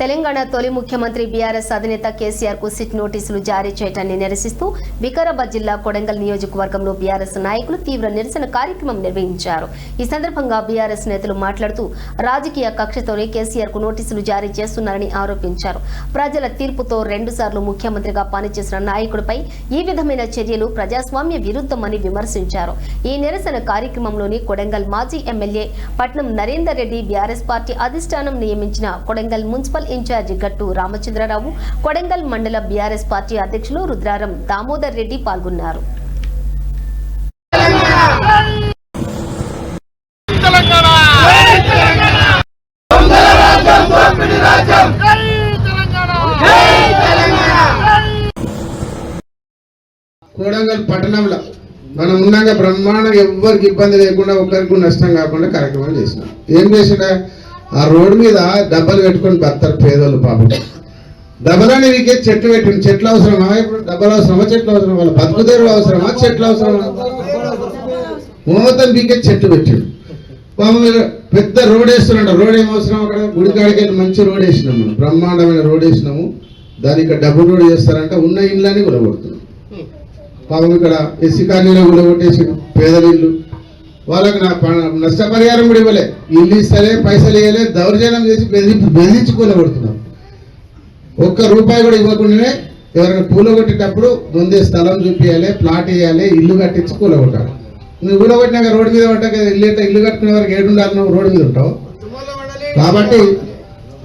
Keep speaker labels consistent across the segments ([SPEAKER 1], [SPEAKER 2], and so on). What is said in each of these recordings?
[SPEAKER 1] తెలంగాణ తొలి ముఖ్యమంత్రి బీఆర్ఎస్ అధినేత కేసీఆర్ కు సిట్ నోటీసులు జారీ చేయడాన్ని నిరసిస్తూ వికారాబాద్ జిల్లా కొడంగల్ నియోజకవర్గంలో బీఆర్ఎస్ నాయకులు తీవ్ర నిరసన కార్యక్రమం నిర్వహించారు। ఈ సందర్భంగా బీఆర్ఎస్ నేతలు మాట్లాడుతూ రాజకీయ కక్షతోనే కేసీఆర్ కు నోటీసులు జారీ చేస్తున్నారని ఆరోపించారు। ప్రజల తీర్పుతో 2 సార్లు ముఖ్యమంత్రిగా పనిచేసిన నాయకుడిపై ఈ విధమైన చర్యలు ప్రజాస్వామ్య విరుద్ధమని విమర్శించారు। ఈ నిరసన కార్యక్రమంలోని కొడంగల్ మాజీ MLA Patnam Narender Reddy, BRS party అధిష్టానం నియమించిన కొడంగల్ మున్సిపల్ ఇన్ఛార్జి గట్టు రామచంద్రరావు, కొడంగల్ మండల బీఆర్ఎస్ పార్టీ అధ్యక్షులు రుద్రారం దామోదర్ రెడ్డి పాల్గొన్నారు।
[SPEAKER 2] కొడంగల్ పట్టణంలో మనం ఉన్నాక బ్రహ్మాండంగా ఎవరికి ఇబ్బంది లేకుండా ఒకరికి నష్టం కాకుండా కార్యక్రమం చేసినాం। ఏం చేసినా ఆ రోడ్డు మీద డబ్బలు పెట్టుకొని బతారు పేదోళ్ళు పాపం। డబ్బలని వీకే చెట్లు పెట్టింది। చెట్లు అవసరమా? ఇప్పుడు డబ్బలు అవసరమా? చెట్లు అవసరమా? వాళ్ళ బతుకుదేరు అవసరమా? చెట్లు అవసరమా? మొత్తం వీకే చెట్లు పెట్టిండు పాపం। మీరు పెద్ద రోడ్ వేస్తున్నాడు। రోడ్ ఏం అవసరం? అక్కడ గుడికాడికి వెళ్ళి మంచి రోడ్ వేసినాం, మనం బ్రహ్మాండమైన రోడ్ వేసినాము। దానికి డబుల్ రోడ్ చేస్తారంటే ఉన్న ఇళ్ళని కూడగొడుతున్నాం పాపం। ఇక్కడ ఎస్సీ కాలనీలో కూడగొట్టేసి పేదల ఇల్లు, వాళ్ళకి నష్టపరిహారం కూడా ఇవ్వలే, ఇల్లు ఇస్తలే, పైసలు ఇవ్వలే, దౌర్జన్యం చేసి బెదిరించుకోలేబడుతున్నాం। ఒక్క రూపాయి కూడా ఇవ్వకుండానే ఎవరైనా కూలగొట్టేటప్పుడు ముందే స్థలం చూపించాలి, ప్లాట్ ఇవ్వాలి, ఇల్లు కట్టించి కూలగొట్టాలి। నువ్వు కూలగొట్టినాక రోడ్డు మీద పడ్డాక ఇల్లు కట్టుకునే వరకు ఏడుండాలి, నువ్వు రోడ్డు మీద ఉంటావు। కాబట్టి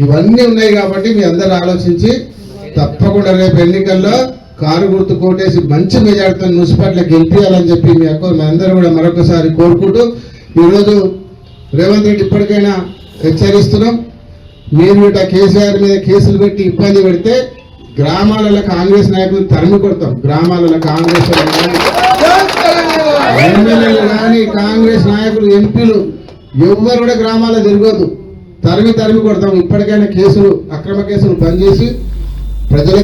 [SPEAKER 2] ఇవన్నీ ఉన్నాయి కాబట్టి మీ అందరూ ఆలోచించి తప్పకుండా రేపు ఎన్నికల్లో కారు గుర్తు కోటేసి మంచి మెజార్టీతో మున్సిపాలిటీలో గెలిపించాలని చెప్పి మీ అందరూ కూడా మరొకసారి కోరుకుంటూ, ఈరోజు రేవంత్ రెడ్డి ఇప్పటికైనా హెచ్చరిస్తున్నాం, మీరు ఇట కేసీఆర్ మీద కేసులు పెట్టి ఇబ్బంది పెడితే గ్రామాలలో కాంగ్రెస్ నాయకులు తరిమి కొడతాం। గ్రామాలలో కాంగ్రెస్ ఎమ్మెల్యేలు కానీ కాంగ్రెస్ నాయకులు, ఎంపీలు ఎవ్వరు కూడా గ్రామాల్లో తిరగొద్దు, తరిమి కొడతాం। ఇప్పటికైనా కేసులు, అక్రమ కేసులు బంద్ చేసి ప్రజల